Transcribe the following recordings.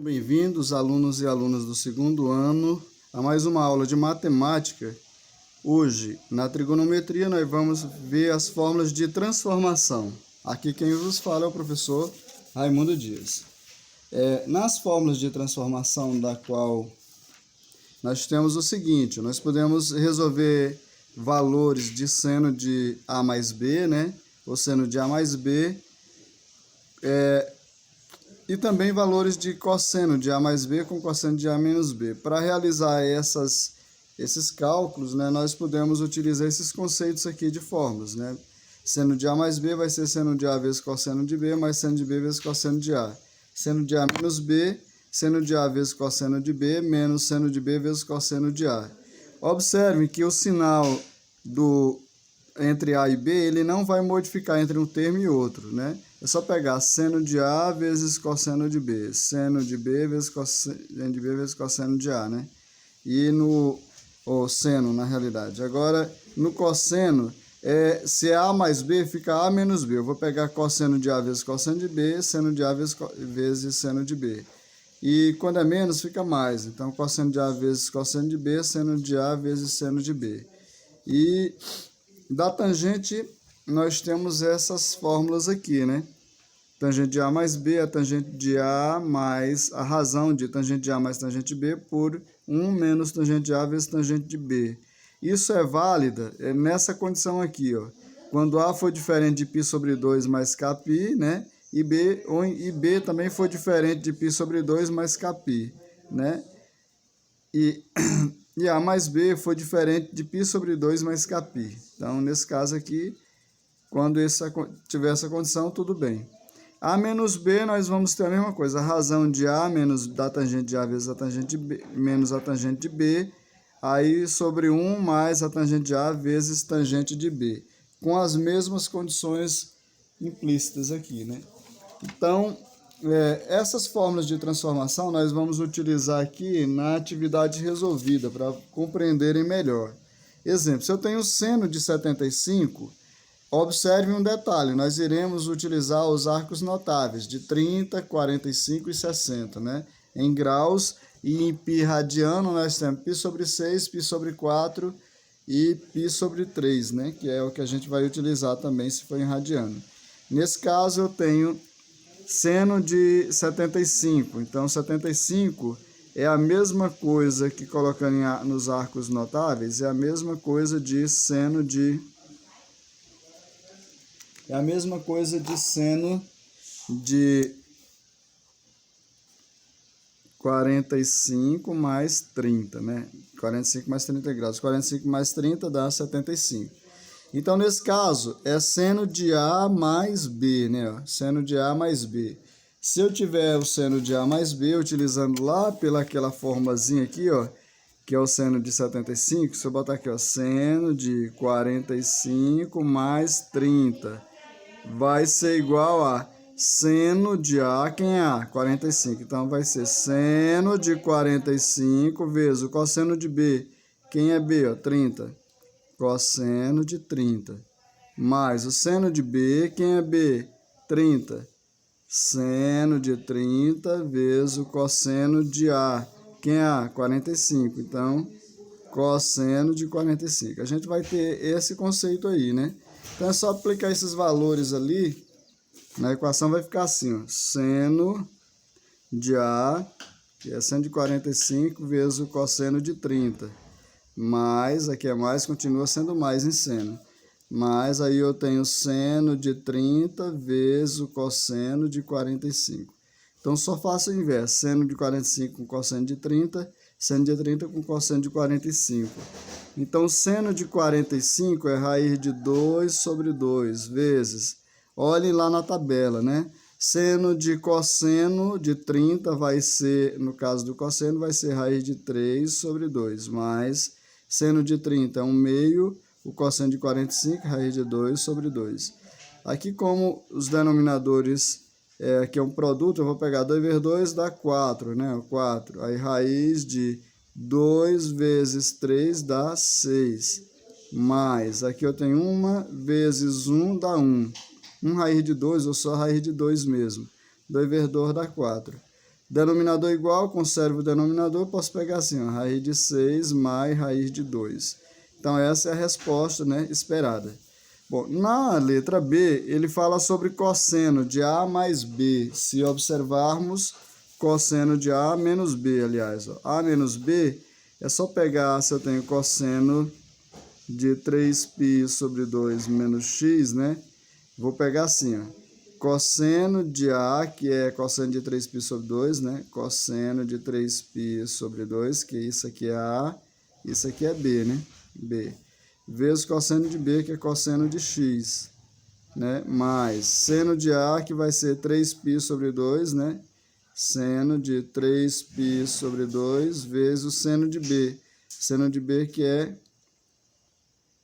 Bem-vindos, alunos e alunas do segundo ano, a mais uma aula de matemática. Hoje, na trigonometria, nós vamos ver as fórmulas de transformação. Aqui quem vos fala é o professor Raimundo Dias. Nas fórmulas de transformação da qual nós temos o seguinte, nós podemos resolver valores de seno de A mais B, né? Ou seno de A mais B, e também valores de cosseno de A mais B com cosseno de A menos B. Para realizar esses cálculos, né, nós podemos utilizar esses conceitos aqui de fórmulas, né? Seno de A mais B vai ser seno de A vezes cosseno de B, mais seno de B vezes cosseno de A. Seno de A menos B, seno de A vezes cosseno de B, menos seno de B vezes cosseno de A. Observe que o sinal entre A e B, ele não vai modificar entre um termo e outro, né? É só pegar seno de A vezes cosseno de B, seno de B vezes cosseno de B vezes cosseno de A, né? E seno, na realidade. Agora, no cosseno, se é A mais B, fica A menos B. Eu vou pegar cosseno de A vezes cosseno de B, seno de A vezes seno de B. E quando é menos, fica mais. Então, cosseno de A vezes cosseno de B, seno de A vezes seno de B. E da tangente, nós temos essas fórmulas aqui, né? Tangente de A mais B é tangente de A mais a razão de tangente de A mais tangente de B por 1 menos tangente de A vezes tangente de B. Isso é válida nessa condição aqui, ó. Quando A for diferente de π sobre 2 mais kπ, né? E B também for diferente de π sobre 2 mais kπ, né? E A mais B for diferente de π sobre 2 mais kπ. Então, nesse caso aqui, quando tiver essa condição, tudo bem. A menos B, nós vamos ter a mesma coisa. A razão de A menos da tangente de A vezes a tangente de B, menos a tangente de B, aí sobre 1 mais a tangente de A vezes tangente de B, com as mesmas condições implícitas aqui, né? Então, essas fórmulas de transformação nós vamos utilizar aqui na atividade resolvida, para compreenderem melhor. Exemplo, se eu tenho seno de 75, observe um detalhe, nós iremos utilizar os arcos notáveis de 30, 45 e 60, né? Em graus, e em π radiano nós temos π sobre 6, π sobre 4 e π sobre 3, né? Que é o que a gente vai utilizar também se for em radiano. Nesse caso eu tenho seno de 75, então 75 é a mesma coisa que colocando nos arcos notáveis, é a mesma coisa de seno de... É a mesma coisa de seno de 45 mais 30, né? 45 mais 30 graus. 45 mais 30 dá 75. Então, nesse caso, é seno de A mais B, né? Seno de A mais B. Se eu tiver o seno de A mais B, utilizando lá pelaquela formulazinha aqui, ó, que é o seno de 75, se eu botar aqui, ó, seno de 45 mais 30, vai ser igual a seno de A, quem é A? 45. Então, vai ser seno de 45 vezes o cosseno de B. Quem é B? Ó, 30. Cosseno de 30. Mais o seno de B. Quem é B? 30. Seno de 30 vezes o cosseno de A. Quem é A? 45. Então, cosseno de 45. A gente vai ter esse conceito aí, né? Então, é só aplicar esses valores ali, na equação vai ficar assim, ó, seno de A, que é seno de 45, vezes o cosseno de 30, mais, aqui é mais, continua sendo mais em seno, mas aí eu tenho seno de 30 vezes o cosseno de 45. Então, só faço o inverso, seno de 45 com cosseno de 30, seno de 30 com cosseno de 45. Então, seno de 45 é raiz de 2 sobre 2 vezes, olhem lá na tabela, né? Seno de cosseno de 30 vai ser, no caso do cosseno, vai ser raiz de 3 sobre 2, mais seno de 30 é 1/2, o cosseno de 45, raiz de 2 sobre 2. Aqui, como os denominadores, aqui é um produto, eu vou pegar 2 vezes 2 dá 4, né? 4. Aí, raiz de 2 vezes 3 dá 6. Mais, aqui eu tenho 1 vezes 1 dá 1. 1 raiz de 2, ou só raiz de 2 mesmo. 2 vezes 2 dá 4. Denominador igual, conservo o denominador, posso pegar assim, ó, raiz de 6 mais raiz de 2. Então, essa é a resposta, né, esperada. Bom, na letra B, ele fala sobre cosseno de A mais B. Se observarmos, cosseno de A menos B, aliás. Ó, A menos B é só pegar, se eu tenho cosseno de 3π sobre 2 menos x, né? Vou pegar assim, ó. Cosseno de A, que é cosseno de 3π sobre 2, né? Cosseno de 3π sobre 2, que isso aqui é A, isso aqui é B, né? B. Vezes cosseno de B, que é cosseno de x, né? Mais seno de A, que vai ser 3π sobre 2, né? Seno de 3π sobre 2, vezes o seno de B. Seno de B, que é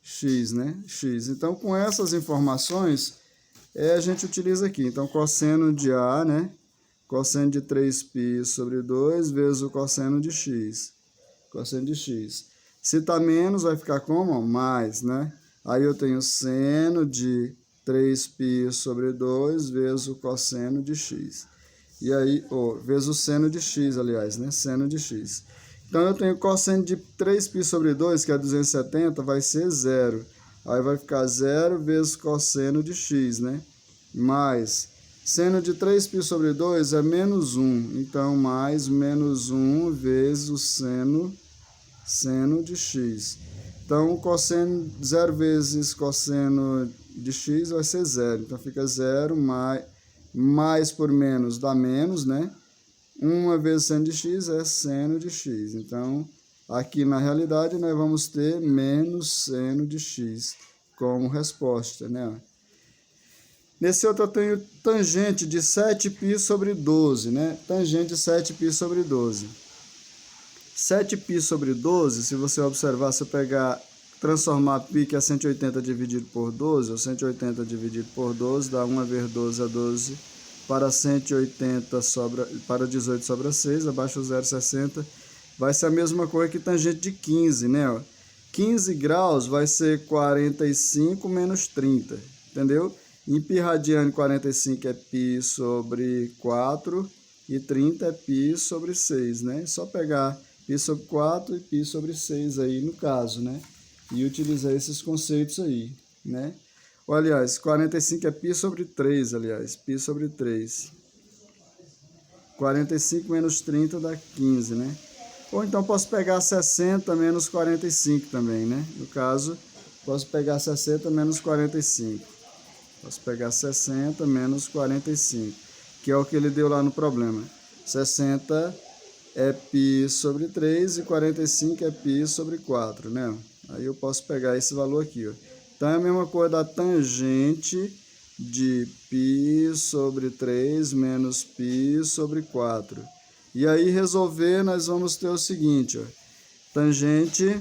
x, né? X. Então, com essas informações, a gente utiliza aqui. Então, cosseno de A, né? Cosseno de 3π sobre 2 vezes o cosseno de x. Cosseno de x. Se tá menos, vai ficar como? Mais, né? Aí eu tenho seno de 3π sobre 2 vezes o cosseno de x. E aí, vezes o seno de x, aliás, né? Seno de x. Então, eu tenho cosseno de 3π sobre 2, que é 270, vai ser 0. Aí vai ficar 0 vezes cosseno de x, né? Mais seno de 3π sobre 2 é menos 1. Então, mais menos 1 vezes o seno de x. Então, cosseno 0 vezes cosseno de x vai ser 0. Então, fica 0 mais por menos dá menos, né? 1 vezes seno de x é seno de x. Então, aqui na realidade, nós vamos ter menos seno de x como resposta, né? Nesse outro eu tenho tangente de 7π sobre 12, né? Tangente de 7π sobre 12. 7π sobre 12, se você observar, se eu transformar π, que é 180 dividido por 12, ou 180 dividido por 12, dá 1 vezes 12 é 12, para 180 para 18 sobra 6, abaixo o 0,60, vai ser a mesma coisa que tangente de 15, né? 15 graus vai ser 45 menos 30, entendeu? Em π radiano, 45 é π sobre 4 e 30 é π sobre 6, né? Só pegar π sobre 4 e π sobre 6 aí no caso, né? E utilizar esses conceitos aí, né? Ou, aliás, 45 é π sobre 3, aliás, π sobre 3. 45 menos 30 dá 15, né? Ou então posso pegar 60 menos 45 também, né? No caso, posso pegar 60 menos 45. Posso pegar 60 menos 45, que é o que ele deu lá no problema. 60 é π sobre 3 e 45 é π sobre 4, né? Aí eu posso pegar esse valor aqui, ó. Então, é a mesma coisa da tangente de π sobre 3 menos π sobre 4. E aí, resolver, nós vamos ter o seguinte, ó. Tangente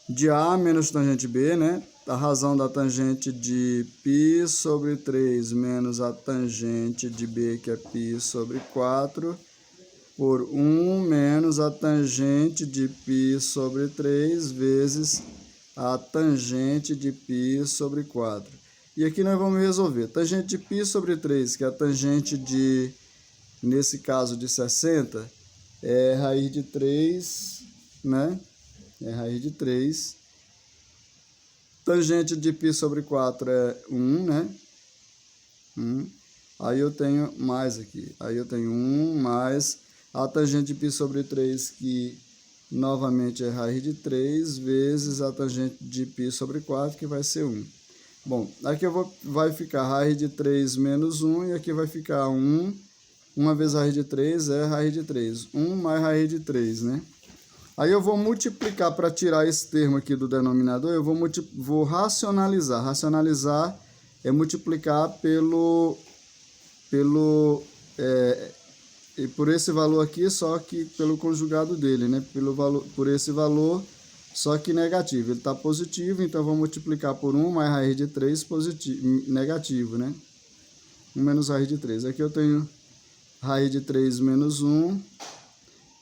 de A menos tangente B, né? A razão da tangente de π sobre 3 menos a tangente de B, que é π sobre 4, por 1 menos a tangente de π sobre 3 vezes a tangente de π sobre 4. E aqui nós vamos resolver. Tangente de π sobre 3, que é a tangente de, nesse caso, de 60, é raiz de 3, né? É raiz de 3. Tangente de π sobre 4 é 1, né? 1. Aí eu tenho mais aqui. Aí eu tenho 1 mais a tangente de π sobre 3, que novamente é raiz de 3, vezes a tangente de π sobre 4, que vai ser 1. Bom, aqui vai ficar raiz de 3 menos 1, e aqui vai ficar 1. 1 vezes raiz de 3 é raiz de 3. 1 mais raiz de 3, né? Aí eu vou multiplicar para tirar esse termo aqui do denominador, eu vou racionalizar. Racionalizar é multiplicar por esse valor aqui, só que pelo conjugado dele, né? Por esse valor, só que negativo. Ele está positivo, então eu vou multiplicar por 1 mais raiz de 3 negativo, né? 1 menos raiz de 3. Aqui eu tenho raiz de 3 menos 1,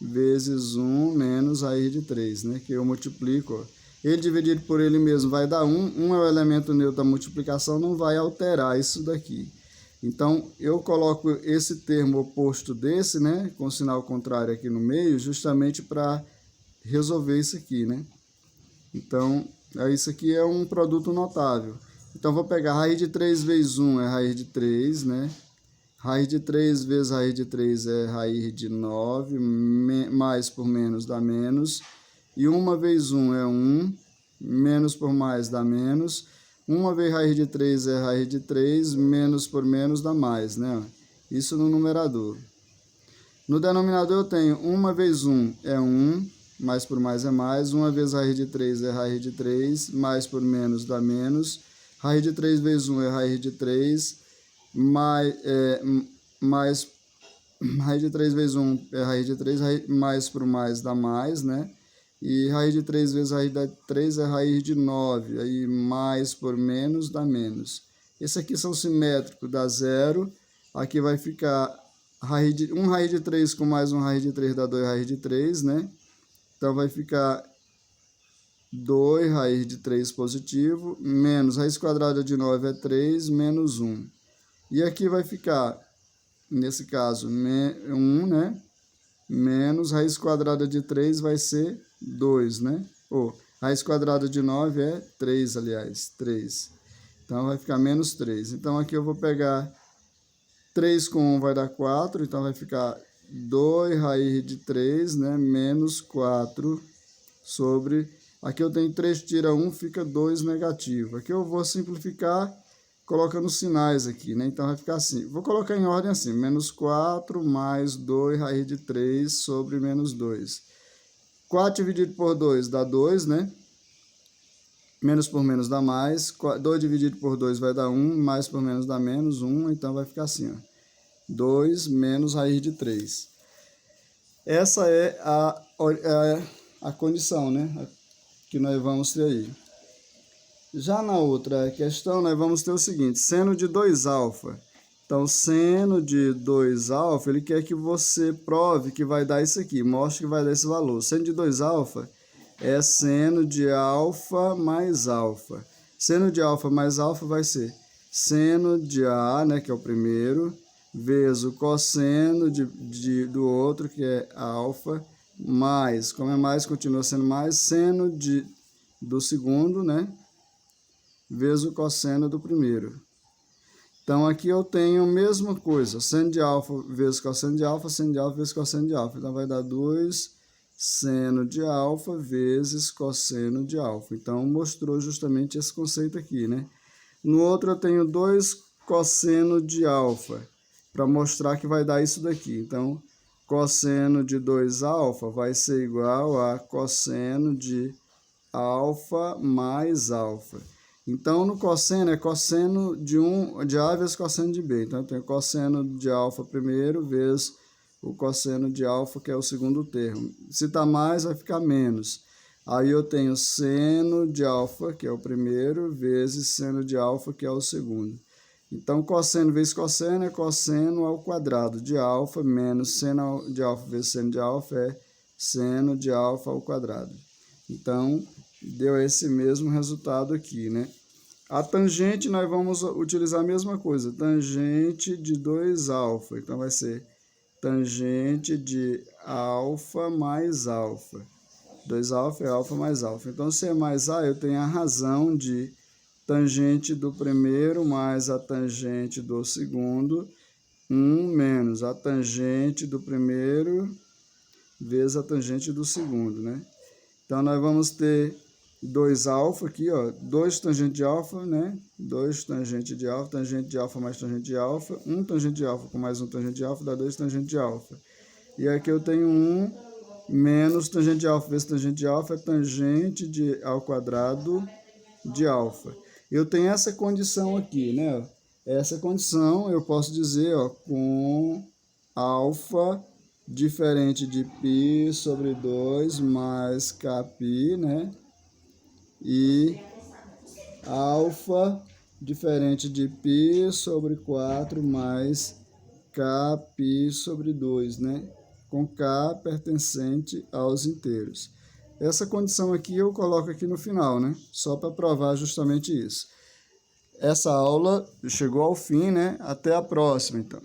vezes 1 menos raiz de 3, né? Que eu multiplico, ó. Ele dividido por ele mesmo vai dar 1. 1 é o elemento neutro da multiplicação, não vai alterar isso daqui. Então, eu coloco esse termo oposto desse, né, com sinal contrário aqui no meio, justamente para resolver isso aqui, né? Então, isso aqui é um produto notável. Então, vou pegar raiz de 3 vezes 1 é raiz de 3, né? Raiz de 3 vezes raiz de 3 é raiz de 9, mais por menos dá menos. E 1 vezes 1 é 1, menos por mais dá menos. 1 vezes raiz de 3 é raiz de 3, menos por menos dá mais, né? Isso no numerador. No denominador eu tenho 1 vezes 1 é 1, mais por mais é mais. 1 vezes raiz de 3 é raiz de 3, mais por menos dá menos. Raiz de 3 vezes 1 é raiz de 3, mais raiz de 3 vezes 1 é raiz de 3, mais por mais dá mais, né? E raiz de 3 vezes raiz de 3 é raiz de 9, aí mais por menos dá menos. Esses aqui são simétricos, dá zero. Aqui vai ficar raiz de 1 raiz de 3 com mais 1 raiz de 3 dá 2 raiz de 3, né? Então vai ficar 2 raiz de 3 positivo, menos raiz quadrada de 9 é 3, menos 1. E aqui vai ficar, nesse caso, 1, né? Menos raiz quadrada de 3 vai ser 2, né? Raiz quadrada de 9 é 3, aliás, 3. Então, vai ficar menos 3. Então, aqui eu vou pegar 3 com 1 vai dar 4, então vai ficar 2 raiz de 3, né? Menos 4 sobre... Aqui eu tenho 3 tira 1, fica 2 negativo. Aqui eu vou simplificar colocando sinais aqui, né? Então vai ficar assim. Vou colocar em ordem assim. Menos 4 mais 2 raiz de 3 sobre menos 2. 4 dividido por 2 dá 2, né? Menos por menos dá mais. 2 dividido por 2 vai dar 1. Mais por menos dá menos 1. Então vai ficar assim, ó. 2 menos raiz de 3. Essa é a condição, né? Que nós vamos ter aí. Já na outra questão, nós vamos ter o seguinte, seno de 2α. Então, seno de 2α, ele quer que você prove que vai dar isso aqui, mostre que vai dar esse valor. Seno de 2α é seno de α mais alfa. Seno de α mais alfa vai ser seno de A, né, que é o primeiro, vezes o cosseno do outro, que é alfa, mais, como é mais, continua sendo mais, seno do segundo, né? Vezes o cosseno do primeiro. Então, aqui eu tenho a mesma coisa, seno de alfa vezes cosseno de alfa, seno de alfa vezes cosseno de alfa. Então, vai dar 2 seno de alfa vezes cosseno de alfa. Então, mostrou justamente esse conceito aqui, né? No outro, eu tenho 2 cosseno de alfa, para mostrar que vai dar isso daqui. Então, cosseno de 2α vai ser igual a cosseno de alfa mais alfa. Então, no cosseno é cosseno de A vezes cosseno de B. Então, eu tenho cosseno de alfa primeiro vezes o cosseno de alfa, que é o segundo termo. Se está mais, vai ficar menos. Aí eu tenho seno de alfa, que é o primeiro, vezes seno de alfa, que é o segundo. Então, cosseno vezes cosseno é cosseno ao quadrado de alfa, menos seno de alfa vezes seno de alfa é seno de alfa ao quadrado. Então, deu esse mesmo resultado aqui, né? A tangente, nós vamos utilizar a mesma coisa, tangente de 2α. Então, vai ser tangente de alfa mais alfa. 2α é alfa mais alfa. Então, se é mais A, eu tenho a razão de tangente do primeiro mais a tangente do segundo, 1 menos a tangente do primeiro vezes a tangente do segundo, né? Então, nós vamos ter 2α aqui, ó, 2 tangente de alfa, né? 2 tangente de alfa mais tangente de alfa, 1 tangente de alfa com mais 1 tangente de alfa dá 2 tangente de alfa. E aqui eu tenho 1 menos tangente de alfa vezes tangente de alfa é tangente ao quadrado de alfa. Eu tenho essa condição aqui, né? Essa condição eu posso dizer, ó, com alfa diferente de π sobre 2 mais kπ, né? E alfa diferente de π sobre 4 mais kπ sobre 2, né? Com k pertencente aos inteiros. Essa condição aqui eu coloco aqui no final, né? Só para provar justamente isso. essa aula chegou ao fim, né? Até a próxima, então.